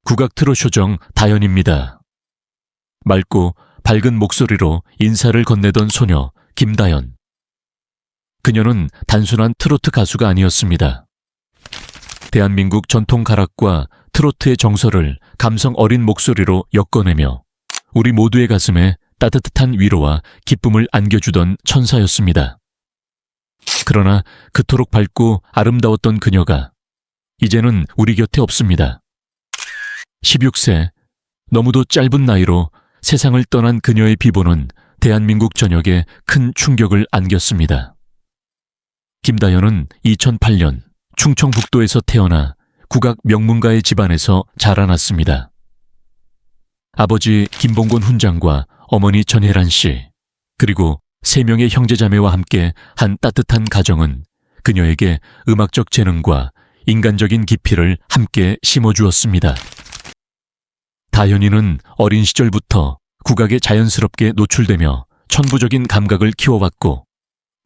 국악 트롯 요정 다연입니다. 맑고 밝은 목소리로 인사를 건네던 소녀 김다연. 그녀는 단순한 트로트 가수가 아니었습니다. 대한민국 전통 가락과 트로트의 정서를 감성 어린 목소리로 엮어내며 우리 모두의 가슴에 따뜻한 위로와 기쁨을 안겨주던 천사였습니다. 그러나 그토록 밝고 아름다웠던 그녀가 이제는 우리 곁에 없습니다. 16세, 너무도 짧은 나이로 세상을 떠난 그녀의 비보는 대한민국 전역에 큰 충격을 안겼습니다. 김다연은 2008년 충청북도에서 태어나 국악 명문가의 집안에서 자라났습니다. 아버지 김봉곤 훈장과 어머니 전혜란 씨, 그리고 3명의 형제자매와 함께 한 따뜻한 가정은 그녀에게 음악적 재능과 인간적인 깊이를 함께 심어주었습니다. 다현이는 어린 시절부터 국악에 자연스럽게 노출되며 천부적인 감각을 키워왔고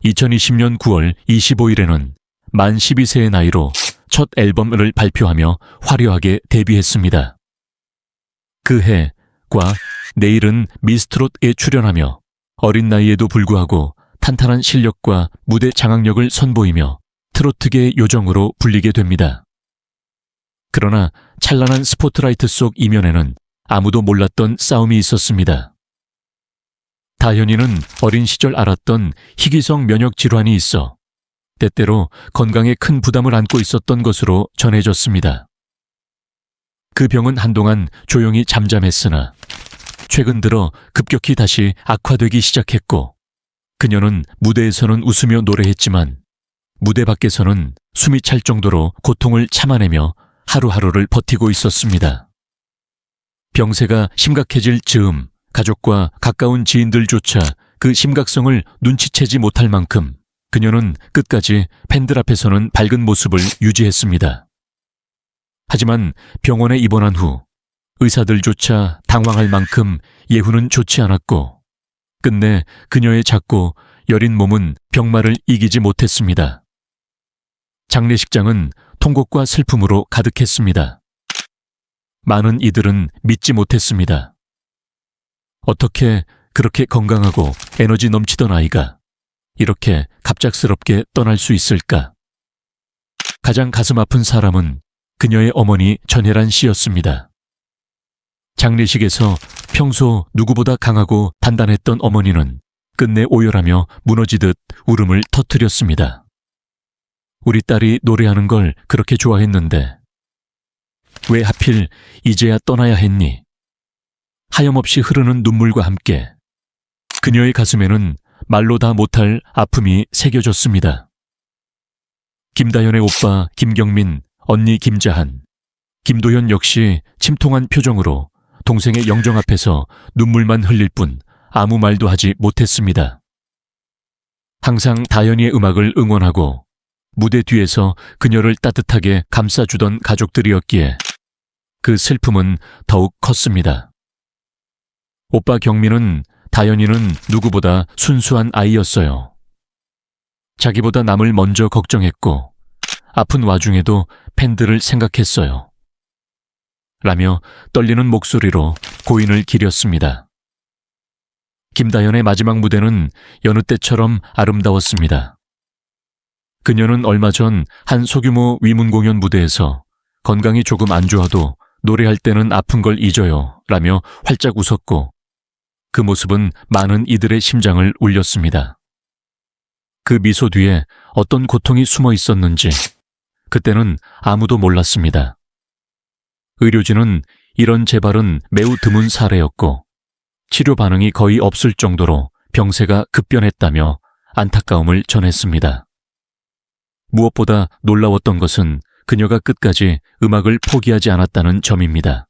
2020년 9월 25일에는 만 12세의 나이로 첫 앨범을 발표하며 화려하게 데뷔했습니다. 그 해과 내일은 미스트롯에 출연하며 어린 나이에도 불구하고 탄탄한 실력과 무대 장악력을 선보이며 트로트계의 요정으로 불리게 됩니다. 그러나 찬란한 스포트라이트 속 이면에는 아무도 몰랐던 싸움이 있었습니다. 다현이는 어린 시절 앓았던 희귀성 면역 질환이 있어 때때로 건강에 큰 부담을 안고 있었던 것으로 전해졌습니다. 그 병은 한동안 조용히 잠잠했으나 최근 들어 급격히 다시 악화되기 시작했고 그녀는 무대에서는 웃으며 노래했지만 무대 밖에서는 숨이 찰 정도로 고통을 참아내며 하루하루를 버티고 있었습니다. 병세가 심각해질 즈음 가족과 가까운 지인들조차 그 심각성을 눈치채지 못할 만큼 그녀는 끝까지 팬들 앞에서는 밝은 모습을 유지했습니다. 하지만 병원에 입원한 후 의사들조차 당황할 만큼 예후는 좋지 않았고 끝내 그녀의 작고 여린 몸은 병마를 이기지 못했습니다. 장례식장은 통곡과 슬픔으로 가득했습니다. 많은 이들은 믿지 못했습니다. 어떻게 그렇게 건강하고 에너지 넘치던 아이가 이렇게 갑작스럽게 떠날 수 있을까? 가장 가슴 아픈 사람은 그녀의 어머니 전혜란 씨였습니다. 장례식에서 평소 누구보다 강하고 단단했던 어머니는 끝내 오열하며 무너지듯 울음을 터뜨렸습니다. 우리 딸이 노래하는 걸 그렇게 좋아했는데 왜 하필 이제야 떠나야 했니? 하염없이 흐르는 눈물과 함께 그녀의 가슴에는 말로 다 못할 아픔이 새겨졌습니다. 김다연의 오빠 김경민, 언니 김자한, 김도현 역시 침통한 표정으로 동생의 영정 앞에서 눈물만 흘릴 뿐 아무 말도 하지 못했습니다. 항상 다연이의 음악을 응원하고 무대 뒤에서 그녀를 따뜻하게 감싸주던 가족들이었기에 그 슬픔은 더욱 컸습니다. 오빠 경민은 다연이는 누구보다 순수한 아이였어요. 자기보다 남을 먼저 걱정했고 아픈 와중에도 팬들을 생각했어요. 라며 떨리는 목소리로 고인을 기렸습니다. 김다연의 마지막 무대는 여느 때처럼 아름다웠습니다. 그녀는 얼마 전 한 소규모 위문 공연 무대에서 건강이 조금 안 좋아도 노래할 때는 아픈 걸 잊어요 라며 활짝 웃었고 그 모습은 많은 이들의 심장을 울렸습니다. 그 미소 뒤에 어떤 고통이 숨어 있었는지 그때는 아무도 몰랐습니다. 의료진은 이런 재발은 매우 드문 사례였고 치료 반응이 거의 없을 정도로 병세가 급변했다며 안타까움을 전했습니다. 무엇보다 놀라웠던 것은 그녀가 끝까지 음악을 포기하지 않았다는 점입니다.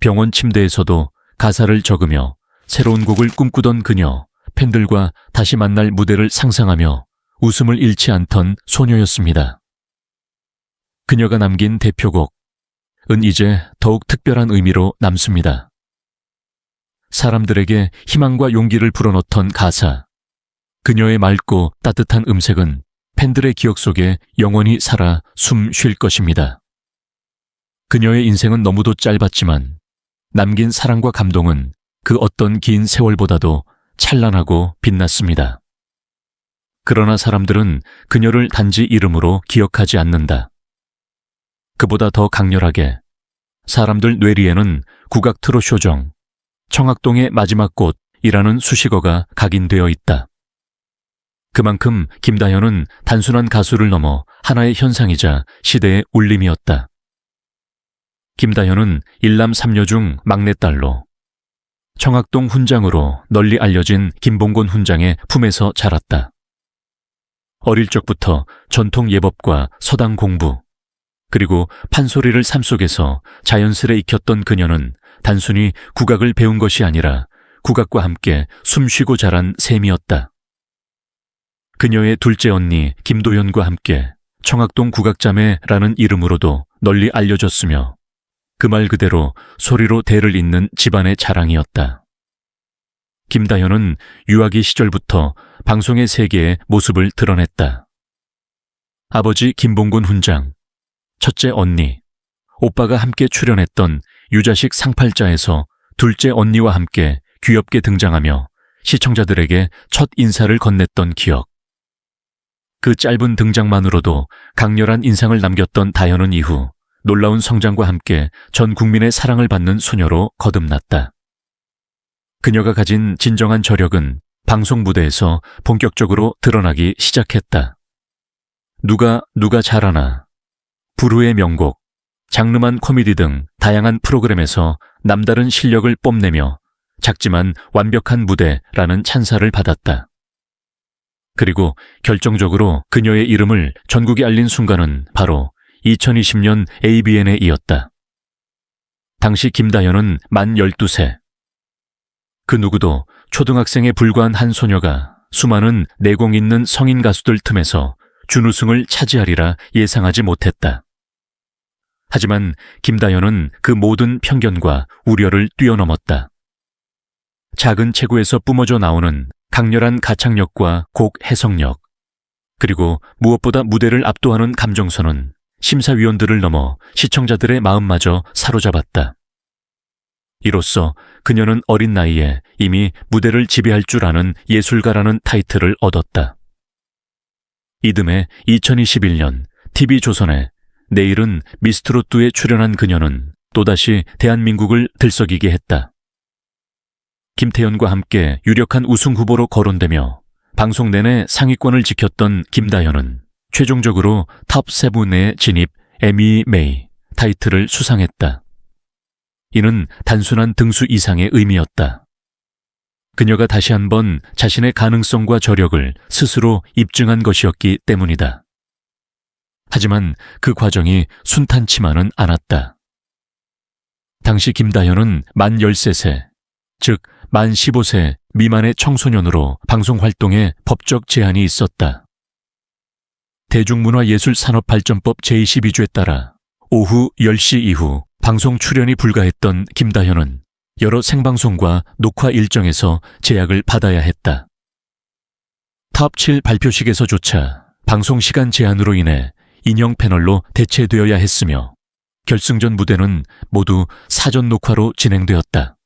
병원 침대에서도 가사를 적으며 새로운 곡을 꿈꾸던 그녀, 팬들과 다시 만날 무대를 상상하며 웃음을 잃지 않던 소녀였습니다. 그녀가 남긴 대표곡은 이제 더욱 특별한 의미로 남습니다. 사람들에게 희망과 용기를 불어넣던 가사, 그녀의 맑고 따뜻한 음색은 팬들의 기억 속에 영원히 살아 숨 쉴 것입니다. 그녀의 인생은 너무도 짧았지만 남긴 사랑과 감동은 그 어떤 긴 세월보다도 찬란하고 빛났습니다. 그러나 사람들은 그녀를 단지 이름으로 기억하지 않는다. 그보다 더 강렬하게 사람들 뇌리에는 국악 트롯 쇼정, 청학동의 마지막 꽃이라는 수식어가 각인되어 있다. 그만큼 김다현은 단순한 가수를 넘어 하나의 현상이자 시대의 울림이었다. 김다현은 일남 삼녀 중 막내딸로 청학동 훈장으로 널리 알려진 김봉곤 훈장의 품에서 자랐다. 어릴 적부터 전통 예법과 서당 공부, 그리고 판소리를 삶 속에서 자연스레 익혔던 그녀는 단순히 국악을 배운 것이 아니라 국악과 함께 숨쉬고 자란 셈이었다. 그녀의 둘째 언니 김도연과 함께 청학동 국악자매라는 이름으로도 널리 알려졌으며 그 말 그대로 소리로 대를 잇는 집안의 자랑이었다. 김다현은 유아기 시절부터 방송의 세계에 모습을 드러냈다. 아버지 김봉곤 훈장, 첫째 언니, 오빠가 함께 출연했던 유자식 상팔자에서 둘째 언니와 함께 귀엽게 등장하며 시청자들에게 첫 인사를 건넸던 기억. 그 짧은 등장만으로도 강렬한 인상을 남겼던 다현은 이후 놀라운 성장과 함께 전 국민의 사랑을 받는 소녀로 거듭났다. 그녀가 가진 진정한 저력은 방송 무대에서 본격적으로 드러나기 시작했다. 누가 잘하나, 부르의 명곡, 장르만 코미디 등 다양한 프로그램에서 남다른 실력을 뽐내며 작지만 완벽한 무대라는 찬사를 받았다. 그리고 결정적으로 그녀의 이름을 전국에 알린 순간은 바로 2020년 ABN에 이었다. 당시 김다현은 만 12세. 그 누구도 초등학생에 불과한 한 소녀가 수많은 내공 있는 성인 가수들 틈에서 준우승을 차지하리라 예상하지 못했다. 하지만 김다현은 그 모든 편견과 우려를 뛰어넘었다. 작은 체구에서 뿜어져 나오는 강렬한 가창력과 곡 해석력, 그리고 무엇보다 무대를 압도하는 감정선은 심사위원들을 넘어 시청자들의 마음마저 사로잡았다. 이로써 그녀는 어린 나이에 이미 무대를 지배할 줄 아는 예술가라는 타이틀을 얻었다. 이듬해 2021년 TV조선에 내일은 미스트롯2에 출연한 그녀는 또다시 대한민국을 들썩이게 했다. 김태현과 함께 유력한 우승 후보로 거론되며 방송 내내 상위권을 지켰던 김다현은 최종적으로 탑7에 진입 에미 메이 타이틀을 수상했다. 이는 단순한 등수 이상의 의미였다. 그녀가 다시 한번 자신의 가능성과 저력을 스스로 입증한 것이었기 때문이다. 하지만 그 과정이 순탄치만은 않았다. 당시 김다현은 만 13세, 즉 만 15세 미만의 청소년으로 방송 활동에 법적 제한이 있었다. 대중문화예술산업발전법 제22조에 따라 오후 10시 이후 방송 출연이 불가했던 김다현은 여러 생방송과 녹화 일정에서 제약을 받아야 했다. 탑7 발표식에서조차 방송 시간 제한으로 인해 인형 패널로 대체되어야 했으며 결승전 무대는 모두 사전 녹화로 진행되었다.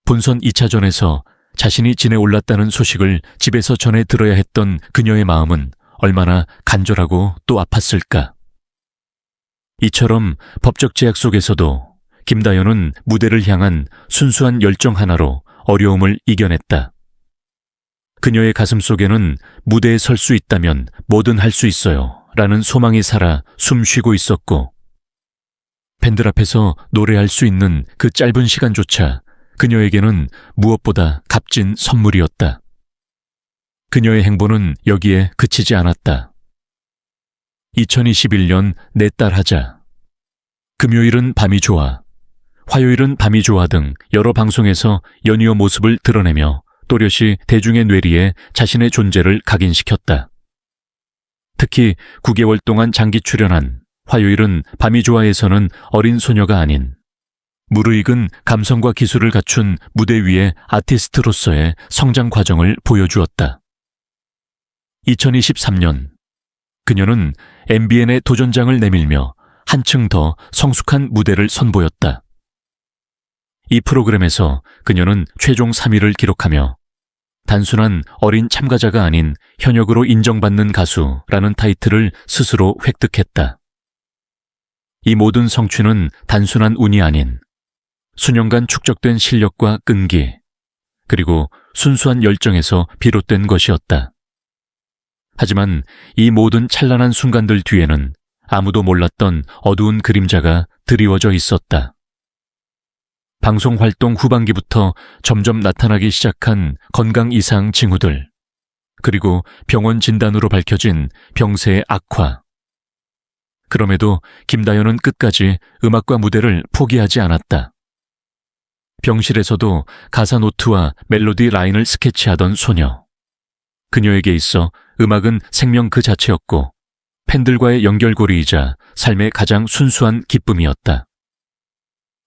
본선 2차전에서 자신이 진에 올랐다는 소식을 집에서 전해 들어야 했던 그녀의 마음은 얼마나 간절하고 또 아팠을까. 이처럼 법적 제약 속에서도 김다현은 무대를 향한 순수한 열정 하나로 어려움을 이겨냈다. 그녀의 가슴 속에는 무대에 설 수 있다면 뭐든 할 수 있어요 라는 소망이 살아 숨쉬고 있었고, 팬들 앞에서 노래할 수 있는 그 짧은 시간조차 그녀에게는 무엇보다 값진 선물이었다. 그녀의 행보는 여기에 그치지 않았다. 2021년 내 딸 하자, 금요일은 밤이 좋아, 화요일은 밤이 좋아 등 여러 방송에서 연이어 모습을 드러내며 또렷이 대중의 뇌리에 자신의 존재를 각인시켰다. 특히 9개월 동안 장기 출연한 화요일은 밤이 좋아에서는 어린 소녀가 아닌 무르익은 감성과 기술을 갖춘 무대 위의 아티스트로서의 성장 과정을 보여주었다. 2023년 그녀는 MBN의 도전장을 내밀며 한층 더 성숙한 무대를 선보였다. 이 프로그램에서 그녀는 최종 3위를 기록하며 단순한 어린 참가자가 아닌 현역으로 인정받는 가수라는 타이틀을 스스로 획득했다. 이 모든 성취는 단순한 운이 아닌 수년간 축적된 실력과 끈기, 그리고 순수한 열정에서 비롯된 것이었다. 하지만 이 모든 찬란한 순간들 뒤에는 아무도 몰랐던 어두운 그림자가 드리워져 있었다. 방송 활동 후반기부터 점점 나타나기 시작한 건강 이상 징후들, 그리고 병원 진단으로 밝혀진 병세의 악화. 그럼에도 김다현은 끝까지 음악과 무대를 포기하지 않았다. 병실에서도 가사 노트와 멜로디 라인을 스케치하던 소녀. 그녀에게 있어 음악은 생명 그 자체였고 팬들과의 연결고리이자 삶의 가장 순수한 기쁨이었다.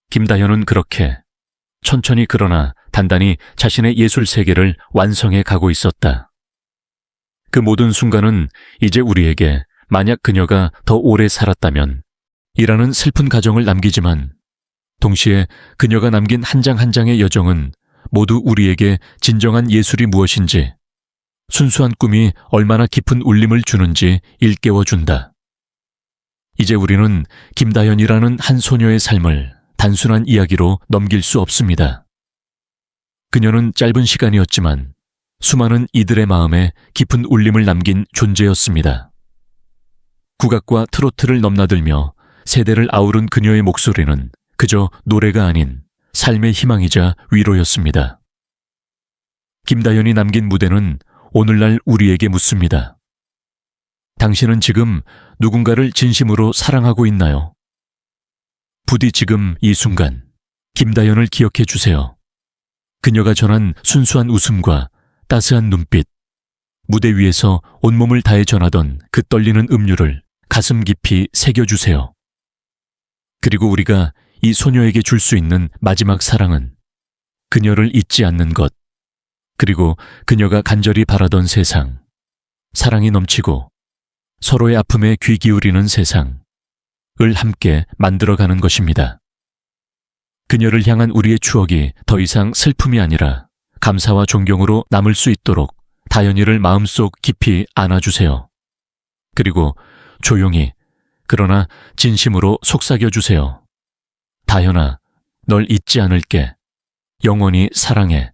김다현은 그렇게 천천히 그러나 단단히 자신의 예술 세계를 완성해 가고 있었다. 그 모든 순간은 이제 우리에게 만약 그녀가 더 오래 살았다면 이라는 슬픈 가정을 남기지만 동시에 그녀가 남긴 한 장 한 장의 여정은 모두 우리에게 진정한 예술이 무엇인지, 순수한 꿈이 얼마나 깊은 울림을 주는지 일깨워준다. 이제 우리는 김다현이라는 한 소녀의 삶을 단순한 이야기로 넘길 수 없습니다. 그녀는 짧은 시간이었지만 수많은 이들의 마음에 깊은 울림을 남긴 존재였습니다. 국악과 트로트를 넘나들며 세대를 아우른 그녀의 목소리는 그저 노래가 아닌 삶의 희망이자 위로였습니다. 김다현이 남긴 무대는 오늘날 우리에게 묻습니다. 당신은 지금 누군가를 진심으로 사랑하고 있나요? 부디 지금 이 순간 김다현을 기억해 주세요. 그녀가 전한 순수한 웃음과 따스한 눈빛, 무대 위에서 온몸을 다해 전하던 그 떨리는 음률을 가슴 깊이 새겨주세요. 그리고 우리가 이 소녀에게 줄 수 있는 마지막 사랑은 그녀를 잊지 않는 것, 그리고 그녀가 간절히 바라던 세상, 사랑이 넘치고 서로의 아픔에 귀 기울이는 세상을 함께 만들어가는 것입니다. 그녀를 향한 우리의 추억이 더 이상 슬픔이 아니라 감사와 존경으로 남을 수 있도록 다현이를 마음속 깊이 안아주세요. 그리고 조용히 그러나 진심으로 속삭여주세요. 다현아, 널 잊지 않을게. 영원히 사랑해.